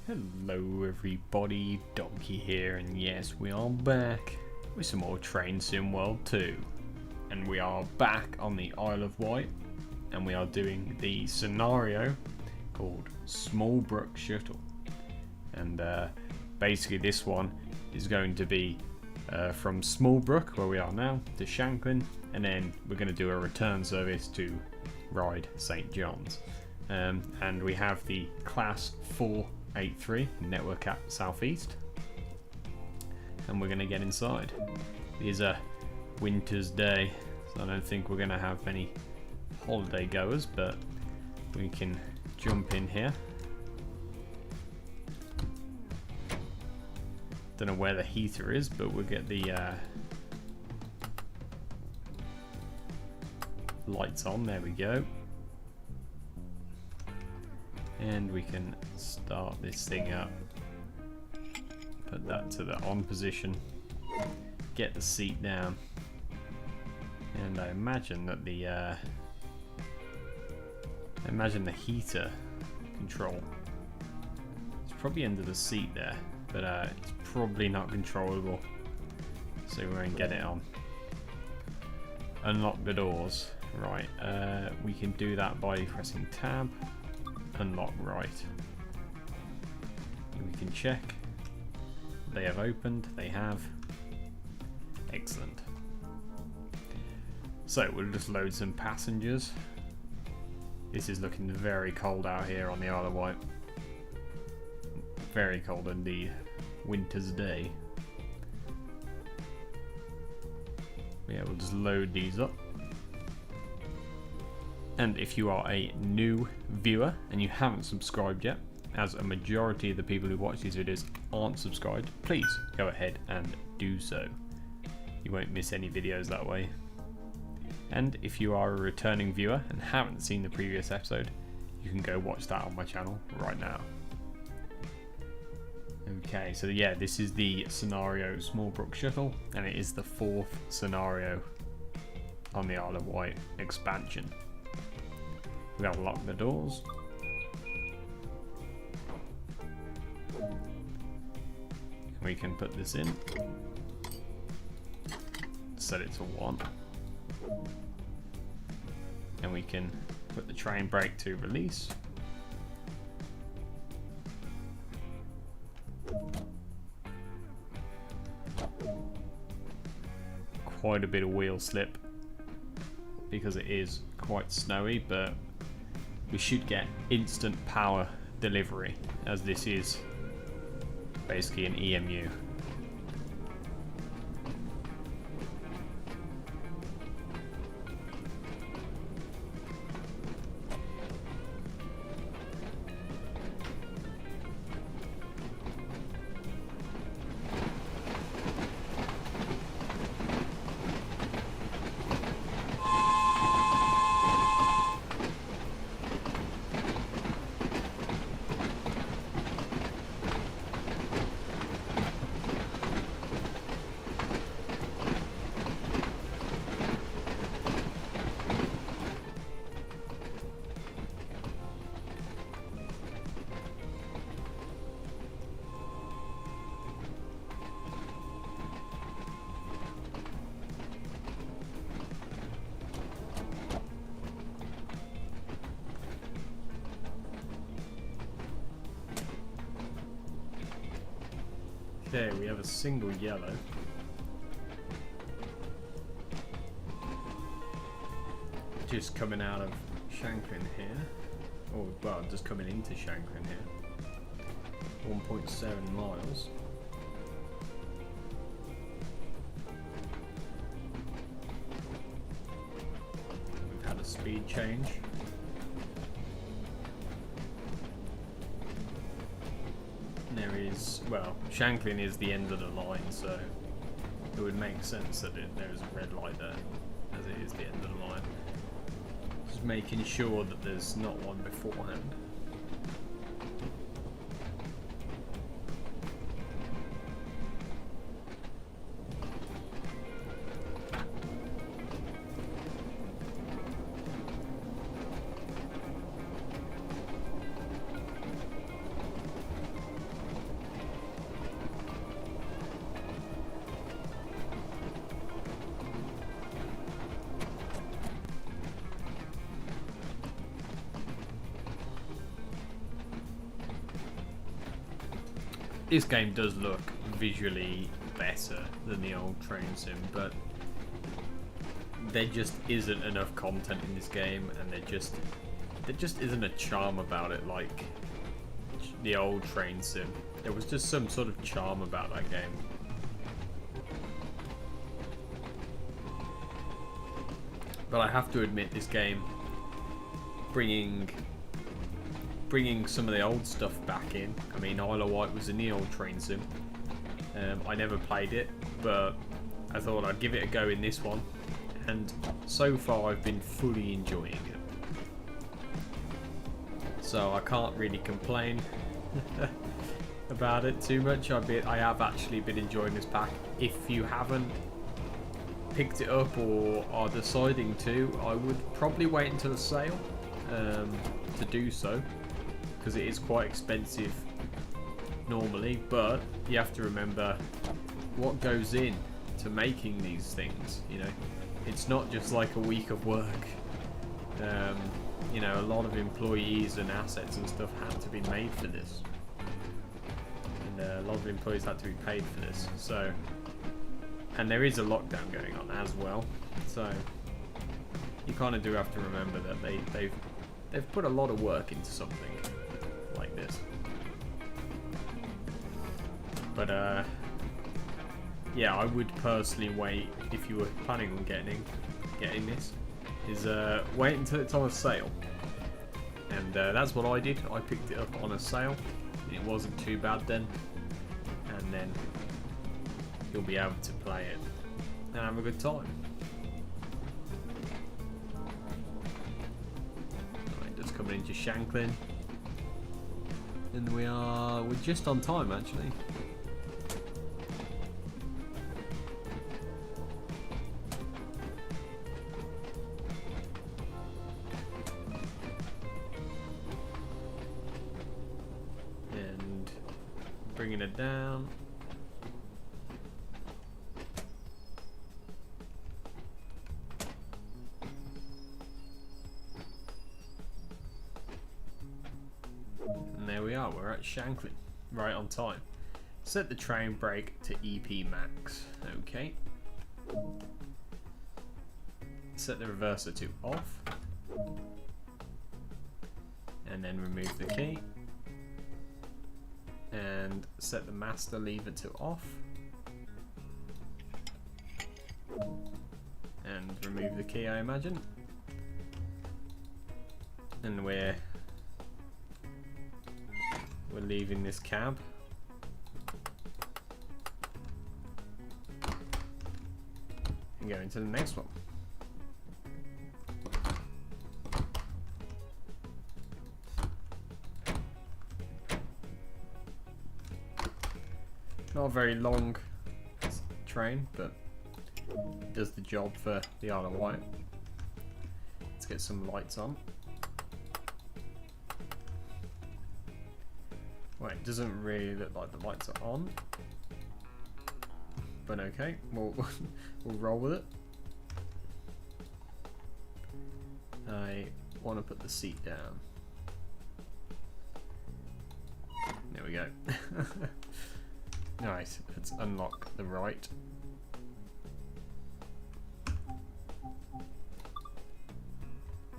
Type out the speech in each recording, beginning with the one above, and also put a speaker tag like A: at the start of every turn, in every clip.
A: Hello everybody, Donkey here, and yes, we are back with some more Train Sim World 2. And we are back on the Isle of Wight, and we are doing the scenario called SmallBrook Shuttle. And basically this one is going to be from SmallBrook, where we are now, to Shanklin, and then we're going to do a return service to Ryde St John's. And we have the class 483 network at Southeast, and we're going to get inside. It is a winter's day, so I don't think we're going to have many holiday goers, but we can jump in here. Don't know where the heater is, but we'll get the lights on. There we go. And we can start this thing up. Put that to the on position. Get the seat down. And I imagine that the heater control is probably under the seat there, but it's probably not controllable, so we won't get it on. Unlock the doors. Right, we can do that by pressing tab. Unlock right. We can check. They have opened. They have. Excellent. So we'll just load some passengers. This is looking very cold out here on the Isle of Wight. Very cold indeed. Winter's day. Yeah, we'll just load these up. And if you are a new viewer and you haven't subscribed yet, as a majority of the people who watch these videos aren't subscribed, please go ahead and do so. You won't miss any videos that way. And if you are a returning viewer and haven't seen the previous episode, you can go watch that on my channel right now. Okay, so yeah, this is the scenario SmallBrook Shuttle, and it is the 4th scenario on the Isle of Wight expansion. We gotta lock the doors. We can put this in. Set it to 1. And we can put the train brake to release. Quite a bit of wheel slip because it is quite snowy, but we should get instant power delivery, as this is basically an EMU. Okay, we have a single yellow. Just coming out of Shanklin here. Or, well, just coming into Shanklin here. 1.7 miles. We've had a speed change. There is, well, Shanklin is the end of the line, so it would make sense that there is a red light there, as it is the end of the line. Just making sure that there's not one beforehand. This game does look visually better than the old train sim, but there just isn't enough content in this game, and there just isn't a charm about it like the old train sim. There was just some sort of charm about that game. But I have to admit, this game bringing some of the old stuff back in. I mean, Isle of Wight was in the old train sim. I never played it, but I thought I'd give it a go in this one, and so far I've been fully enjoying it. So I can't really complain about it too much. I have actually been enjoying this pack. If you haven't picked it up or are deciding to, I would probably wait until the sale to do so, because it is quite expensive normally. But you have to remember what goes in to making these things. You know, it's not just like a week of work. You know, a lot of employees and assets and stuff had to be made for this, and a lot of employees had to be paid for this. So, and there is a lockdown going on as well, so you kind of do have to remember that they've put a lot of work into something like this. But yeah, I would personally wait, if you were planning on getting this, is wait until it's on a sale. And that's what I did. I picked it up on a sale. It wasn't too bad then, and then you'll be able to play it and have a good time. Right, just coming into Shanklin, and we're just on time actually. And bringing it down. We're at Shanklin, right on time. Set the train brake to EP max. Okay. Set the reverser to off, and then remove the key. And set the master lever to off, and remove the key, I imagine. And we're leaving this cab. And going to the next one. Not a very long train, but it does the job for the Isle of Wight. Let's get some lights on. Well, it doesn't really look like the lights are on, but okay, we'll roll with it. I want to put the seat down. There we go. Nice. Let's unlock the right.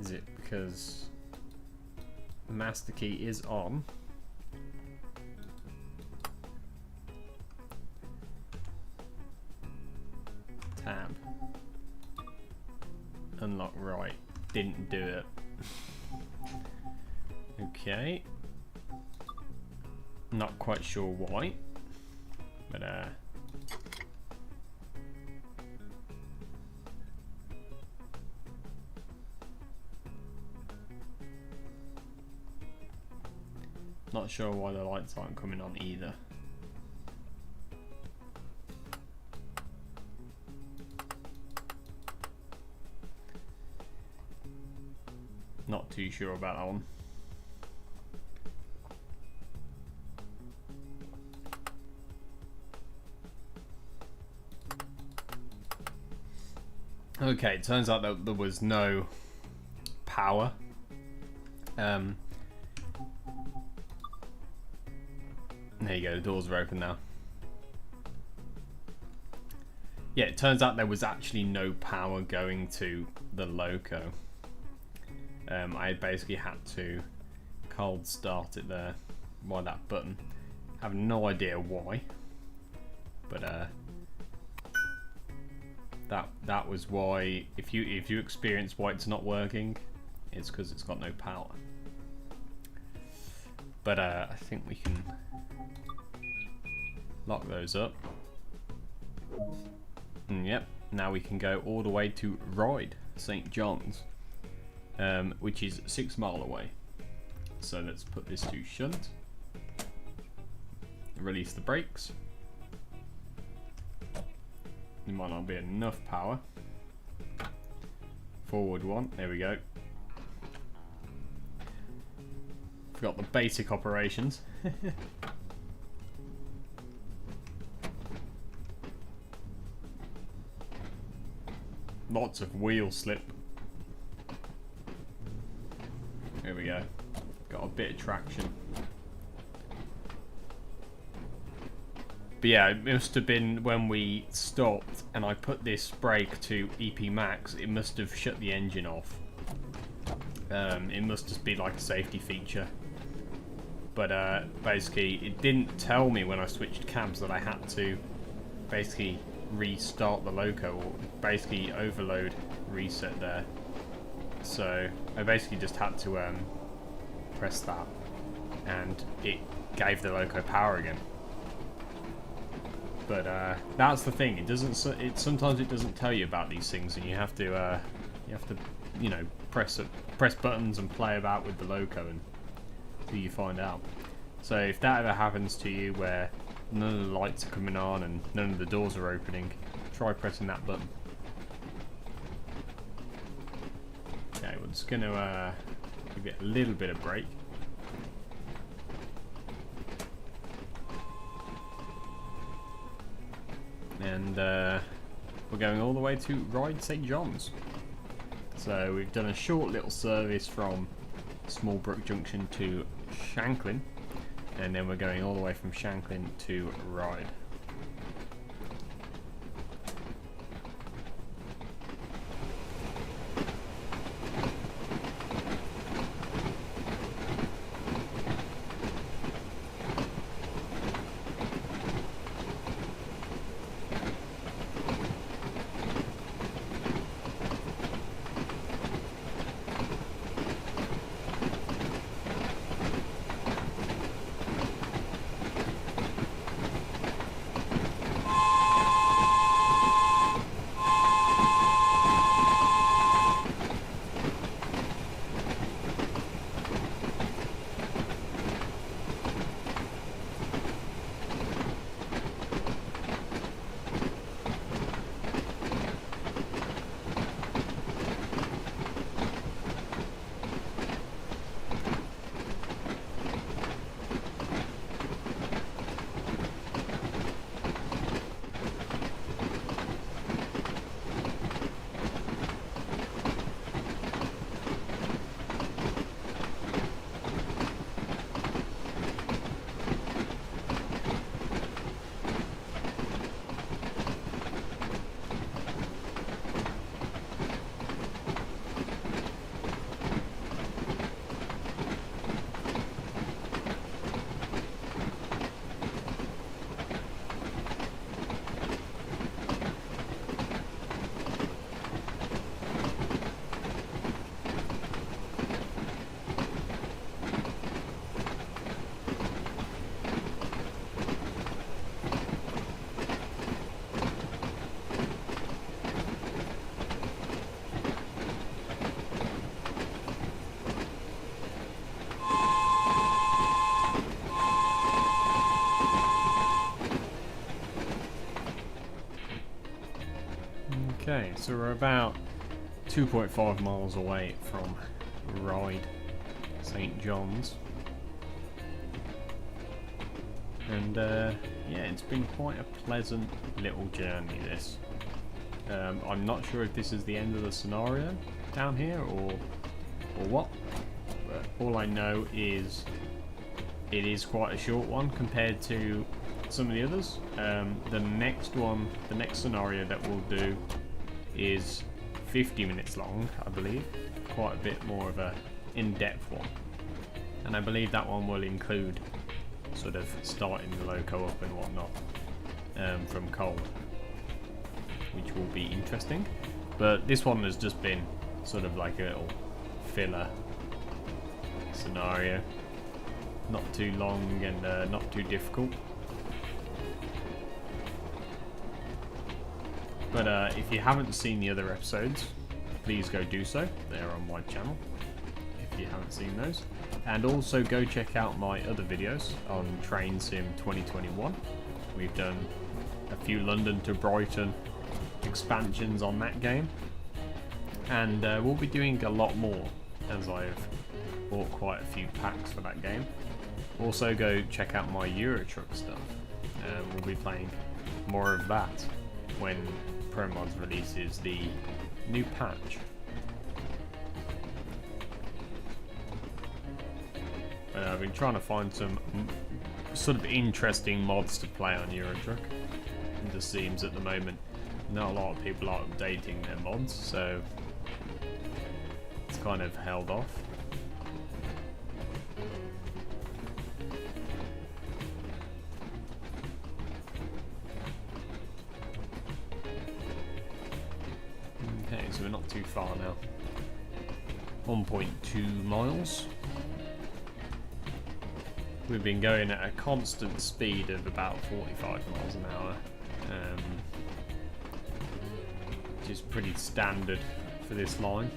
A: Is it because the master key is on? Tab. Unlock right. Didn't do it. Okay. Not quite sure why, but not sure why the lights aren't coming on either. Not too sure about that one. Okay, it turns out that there was no power. There you go, the doors are open now. Yeah, it turns out there was actually no power going to the loco. I basically had to cold start it there by that button. I have no idea why, but that was why. If you experience Wight's not working, it's because it's got no power. But I think we can lock those up. And yep, now we can go all the way to Ride St. John's, which is 6 miles away. So let's put this to shunt. Release the brakes. There might not be enough power. Forward one, there we go. Forgot the basic operations. Lots of wheel slip. There we go. Got a bit of traction. But yeah, it must have been when we stopped and I put this brake to EP max, it must have shut the engine off. It must just be like a safety feature. But basically it didn't tell me when I switched cabs that I had to basically restart the loco, or basically overload reset there. So I basically just had to press that and it gave the loco power again. But that's the thing, it doesn't, sometimes it doesn't tell you about these things, and you have to you know, press buttons and play about with the loco until you find out. So if that ever happens to you where none of the lights are coming on and none of the doors are opening, try pressing that button. Okay, we're just going to give it a little bit of brake. And we're going all the way to Ride St. John's. So we've done a short little service from SmallBrook Junction to Shanklin, and then we're going all the way from Shanklin to Ride. Okay, so we're about 2.5 miles away from Ride St. John's. And yeah, it's been quite a pleasant little journey, this. I'm not sure if this is the end of the scenario down here or what, but all I know is it is quite a short one compared to some of the others. The next one, the next scenario that we'll do is 50 minutes long, I believe. Quite a bit more of a in-depth one. And I believe that one will include sort of starting the loco up and whatnot from cold, which will be interesting. But this one has just been sort of like a little filler scenario. Not too long and not too difficult. But if you haven't seen the other episodes, please go do so. They're on my channel if you haven't seen those. And also go check out my other videos on Train Sim 2021. We've done a few London to Brighton expansions on that game. And we'll be doing a lot more, as I've bought quite a few packs for that game. Also go check out my Euro Truck stuff. We'll be playing more of that when ProMods releases the new patch. I've been trying to find some sort of interesting mods to play on Euro Truck. It just seems at the moment not a lot of people are updating their mods, so it's kind of held off. Okay, so we're not too far now. 1.2 miles. We've been going at a constant speed of about 45 miles an hour, which is pretty standard for this line.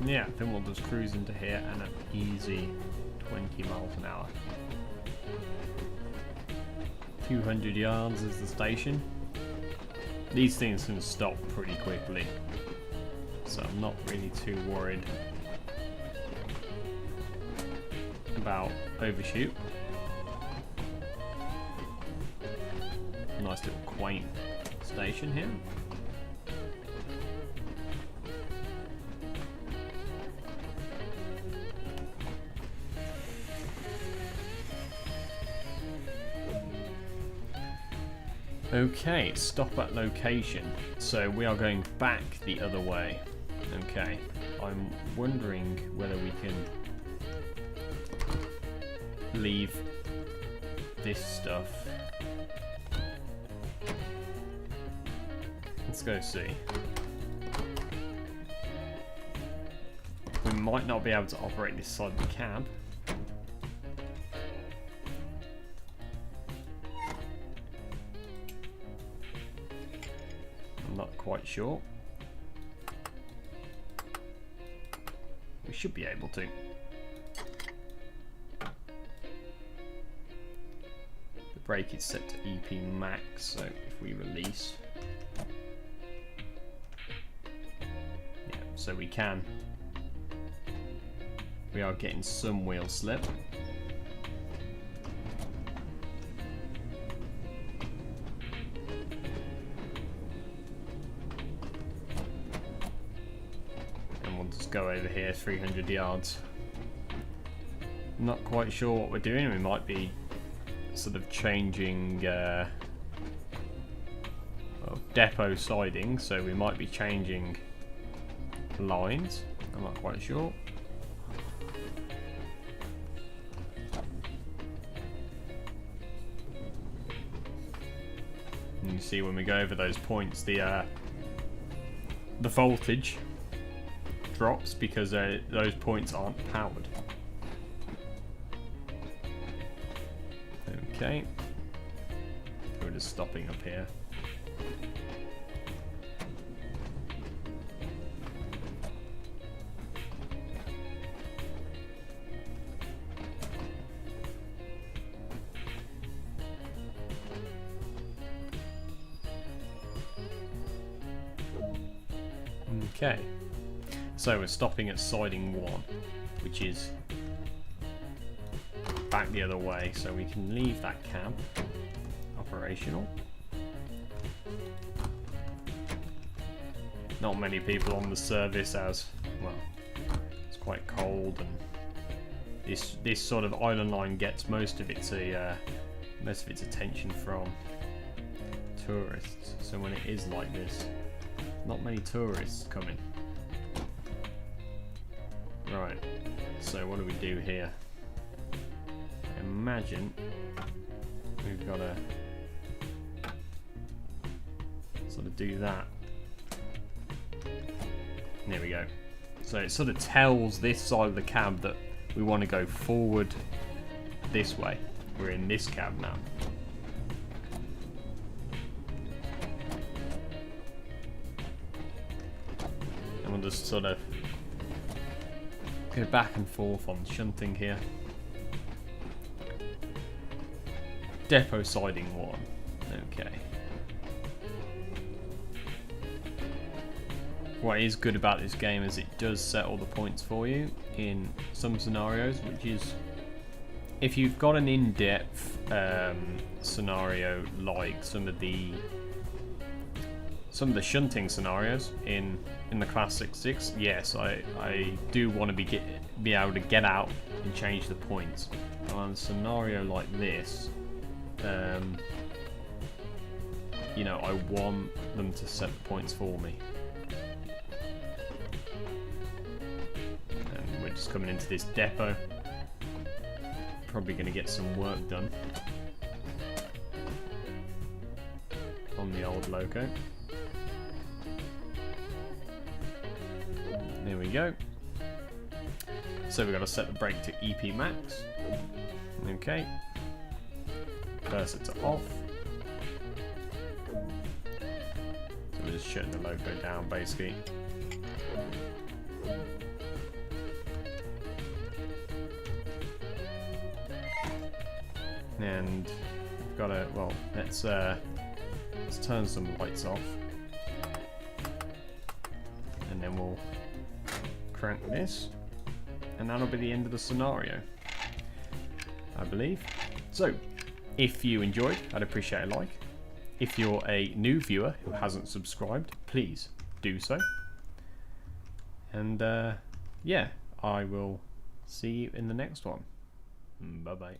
A: Yeah, then we'll just cruise into here and an easy 20 miles an hour. 200 yards is the station. These things can stop pretty quickly, so I'm not really too worried about overshoot. Nice little quaint station here. Okay, stop at location. So we are going back the other way. Okay, I'm wondering whether we can leave this stuff. Let's go see. We might not be able to operate this side of the cab. Not quite sure. We should be able to. The brake is set to EP max, so if we release, yeah, so we can. We are getting some wheel slip. Go over here 300 yards. Not quite sure what we're doing. We might be sort of changing well, depot siding, so we might be changing lines. I'm not quite sure. And you see when we go over those points, the voltage drops because those points aren't powered. Okay, we're just stopping up here. Okay, so we're stopping at siding 1, which is back the other way, so we can leave that cab operational. Not many people on the service, as well, it's quite cold, and this sort of island line gets most of its attention from tourists. So when it is like this, not many tourists coming. Right, so what do we do here? Imagine we've got to sort of do that. There we go. So it sort of tells this side of the cab that we want to go forward this way. We're in this cab now. And we'll just sort of go back and forth on shunting here. Depot siding 1. Okay. What is good about this game is it does set all the points for you in some scenarios, which is, if you've got an in-depth scenario like some of the shunting scenarios in the Classic 6, yes, I do want to be able to get out and change the points. And on a scenario like this, you know, I want them to set the points for me. And we're just coming into this depot. Probably going to get some work done on the old loco. There we go. So we've got to set the brake to EP max. Okay. Cursor to off. So we're just shutting the loco down basically. And we've got to, well, let's turn some lights off. And then we'll crank this. And that'll be the end of the scenario, I believe. So, if you enjoyed, I'd appreciate a like. If you're a new viewer who hasn't subscribed, please do so. And yeah, I will see you in the next one. Bye bye.